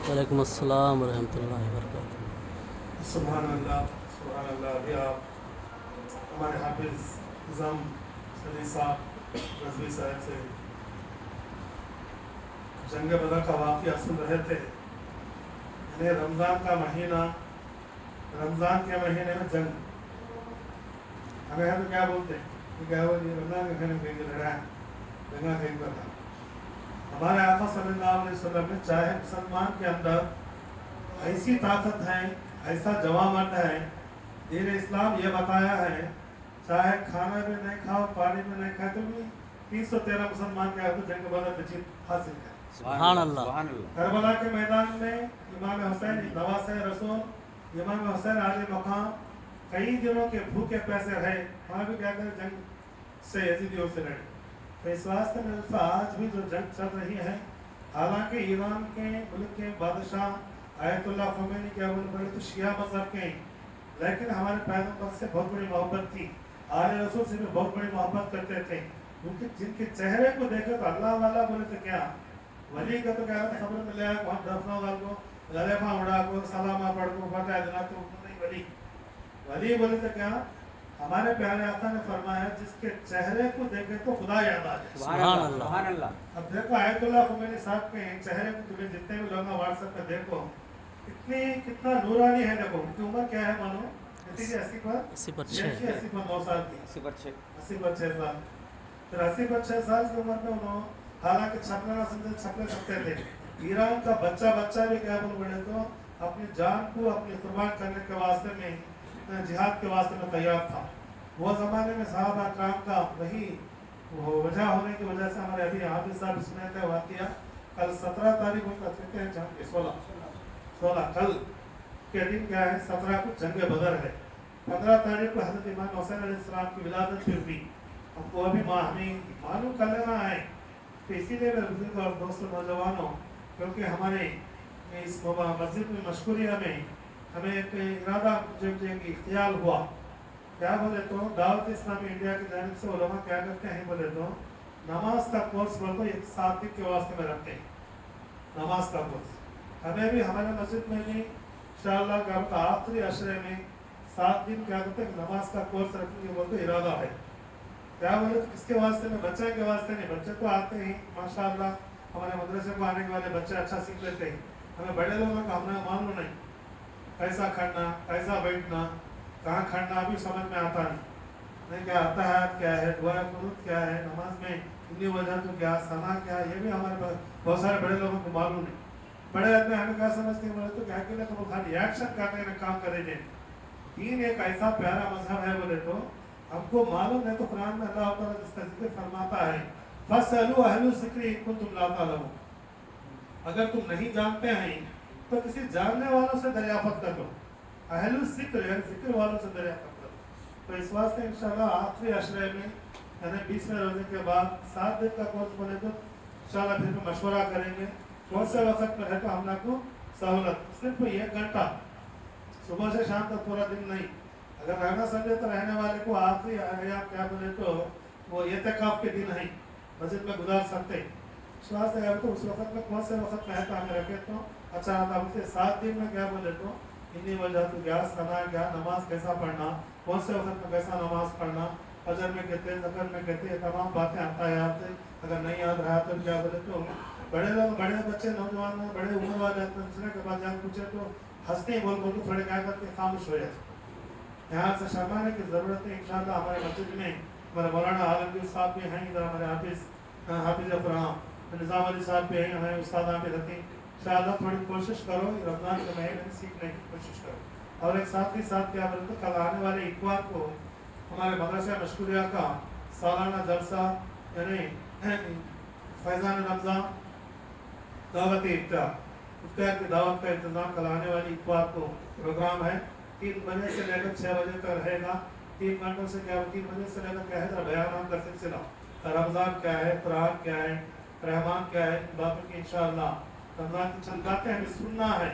وعلیکم السلام ورحمۃ اللہ وبرکاتہ۔ سبحان اللہ۔ ابھی آپ ہمارے حافظ نظام سلی صاحب رضوی صاحب سے جنگ بدر کا واقعہ سن رہے تھے۔ یعنی رمضان کا مہینہ، رمضان کے مہینے میں جنگ، ہمیں تو کیا بولتے ہیں کہ رمضان کے مہینے میں کہیں لڑائی جنگا کہیں پر تھا۔ ہمارے آقا صلی اللہ علیہ وسلم نے چاہے مسلمان کے اندر ایسی طاقت ہے، ایسا جوان مرد ہے، دین اسلام یہ بتایا ہے چاہے کھانا بھی نہیں کھاؤ پانی بھی نہیں کھائے تو بھی 313 مسلمان کے آگے جنگ بدر میں جیت حاصل کرے۔ سبحان اللہ۔ کربلا کے میدان میں امام حسین نواز رسول، امام حسین عالی مقام کئی دنوں کے بھوکے پیسے رہے، وہاں بھی کیا کرے جنگ سے یزیدیوں سے لڑے۔ تو اس واسطے میں آج بھی جو جنگ چل رہی ہے، حالانکہ ایران کے ملک کے بادشاہ آیت اللہ خمینی کیا بولے تو شیعہ مذہب کے، لیکن ہمارے پیغمبر سے بہت بڑی محبت تھی، آل رسول سے بھی بہت بڑی محبت کرتے تھے، کیونکہ جن کے چہرے کو دیکھے تو اللہ والا بولے تو کیا ولی کا تو کیا خبر میں لے آئے وہاں دفنوں وال کو غلیفہ اڑا کو سلامہ پڑھ کو فتح دینا تو نہیں ولی، ولی بولے تو کیا ہمارے پیارے آقا نے فرمایا جس کے چہرے کو دیکھے تو خدا یاد آ جائے۔ سبحان اللہ۔ اب دیکھو آیت اللہ خمینی صاحب کے چہرے کو تمہیں جتنے بھی لوگ واٹس ایپ پہ دیکھو کتنا نورانی ہے، دیکھو ان کی عمر کیا ہے مانو 80 پر 9 سال کی، 80 پر 6 سال، پھر 80 پر 6 سال کی عمر میں انہوں حالانکہ چھپنے نہ سمجھے چھپنے سکتے تھے، ایران کا بچہ بھی کیا بولے تو اپنی جان کو اپنی قربان کرنے کے واسطے میں جہاد کے واسطے میں تیار تھا۔ وہ زمانے میں صحابہ کرام کا وہی وجہ ہونے کی وجہ سے ہمارے ابھی حافظ صاحب سنے تھے واقعہ کل 17 تاریخ کو کہتے ہیں جنگ 16 کل کے دن کیا ہے 17 کو جنگ بدر ہے، 15 تاریخ کو حضرت امام حسین علیہ السلام کی ولادت بھی ہوئی۔ ہم کو ابھی ہمیں معلوم کر لینا ہے کہ اسی لیے میرے بزرگ اور دوستوں نوجوانوں، کیونکہ ہمارے اس مسجد میں مشکوریہ میں ہمیں ایک ارادہ جب اختیار ہوا، کیا بولے تو دعوت اسلامی انڈیا کی جانب سے علماء کیا کرتے ہیں بولے تو نماز کا کورس بول کو ایک 7 دن کے واسطے میں رکھتے ہیں نماز کا کورس۔ ہمیں بھی ہمارے مسجد میں بھی انشاءاللہ کا آخری عشرے میں 7 دن کیا کرتے ہیں نماز کا کورس رکھنے کے بول تو ارادہ ہے۔ کیا بولے تو کس کے واسطے میں بچے کے واسطے نہیں، بچے تو آتے ہیں ماشاءاللہ، ہمارے مدرسے کو آنے والے بچے اچھا سیکھ لیتے ہیں، ہمیں بڑے لوگوں کا ہمیں معلوم نہیں کیسا کھڑنا کیسا بیٹھنا کہاں کھڑنا بھی سمجھ میں آتا نہیں کیا اتحاد کیا ہے، دعا قنوت کیا ہے، نماز میں اتنی وجہ تو کیا ثنا کیا ہے، یہ بھی ہمارے بہت سارے بڑے لوگوں کو معلوم نہیں۔ بڑے آدمی ہمیں کیا سمجھتے ہیں بولے تو کیا کہ تو خالی ایکشن کرنے میں کام کریں گے۔ دین ایک ایسا پیارا مذہب ہے بولے تو ہم کو معلوم ہے، تو قرآن میں اللہ تعالیٰ جس کا ذکر فرماتا ہے فَاسْأَلُوا أَهْلَ الذِّكْرِ إِن كُنتُمْ لَا تَعْلَمُونَ، اگر تم نہیں جانتے ہیں تو کسی جاننے والوں سے دریافت کر لو، اہل الذکر یعنی ذکر والوں سے دریافت کرو۔ تو اس واسطے انشاءاللہ آخری عشرے میں یعنی 20ویں روزے کے بعد 7 دن کا کورس بنے تو انشاءاللہ پھر مشورہ کریں گے کون سے وقت پر ہے تو ہم کو سہولت، صرف 1 گھنٹہ صبح سے شام تک پورا دن نہیں، اگر رہنا سمجھے تو رہنے والے کو آخری ایام کیا بولے تو وہ اعتکاف کے دن ہیں مسجد میں گزار سکتے ہیں۔ اس واسطے اگر تو اس وقت میں کون سے وقت میں ہے تو ہمیں رکھے تو اچھا رہتا، مجھے 7 دن میں کیا بولے تو اتنی وجہ تو کیا ثنا کیا نماز کیسا پڑھنا، کون سے وقت میں کیسا نماز پڑھنا، فجر میں کہتے ہیں ذکر میں کہتے ہیں، تمام باتیں آتا ہے آپ سے، اگر نہیں یاد رہا تو کیا بولے تو بڑے لوگ بڑے بچے نوجوان میں بڑے عمر والے دوسرے کے بعد جان پوچھے تو ہنستے ہی بول تو تھوڑے کیا کرتے خاموش ہو جاتے۔ یہاں سے شرمانے کی ضرورت ہے۔ انشاءاللہ ہمارے مسجد میں ہمارے مولانا عالمگیر صاحب بھی ہیں، ادھر ہمارے حافظ قرآن نظام علی صاحب بھی ہیں، ہمارے استاد عامر حتیم، انشاءاللہ تھوڑی کوشش کرو رمضان کے مہینے میں سیکھنے کی کوشش کرو۔ اور ایک ساتھ ہی ساتھ کیا بولتے کل آنے والے اتوار کو ہمارے مدرسہ مشکوریہ کا سالانہ جلسہ یعنی فیضان رمضان دعوت افطار کی دعوت کا انتظام کل آنے والی اتوار کو پروگرام ہے، 3 بجے سے لے کر 6 بجے تک رہے گا۔ 3 گھنٹوں سے کیا 3 بجے سے لے کر کیا ہے بیانات کا سلسلہ، رمضان کیا ہے، قرآن کیا ہے، رحمان کیا ہے، باتوں کی انشاءاللہ رمضان کی چند باتیں ہمیں سننا ہے،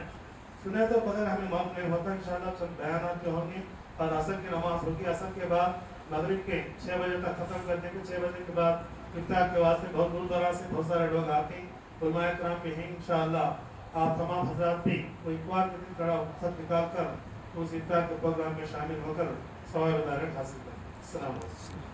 سنے تو بغیر ہمیں معلوم نہیں ہوتا۔ انشاءاللہ چند بیانات جو ہوں گے اور عصر کی نماز ہوگی، عصر کے بعد مغرب کے 6 بجے تک ختم کر دیں گے۔ 6 بجے کے بعد افطار کے واسطے بہت دور دراز سے بہت سارے لوگ آتے ہیں، علماء کرام بھی ہیں انشاءاللہ۔ آپ تمام حضرات بھی کوئی اتوار کے دن کڑا خط نکال کر اس افطار کے پروگرام میں شامل ہو کر ثواب دارت حاصل کریں. السلام علیکم.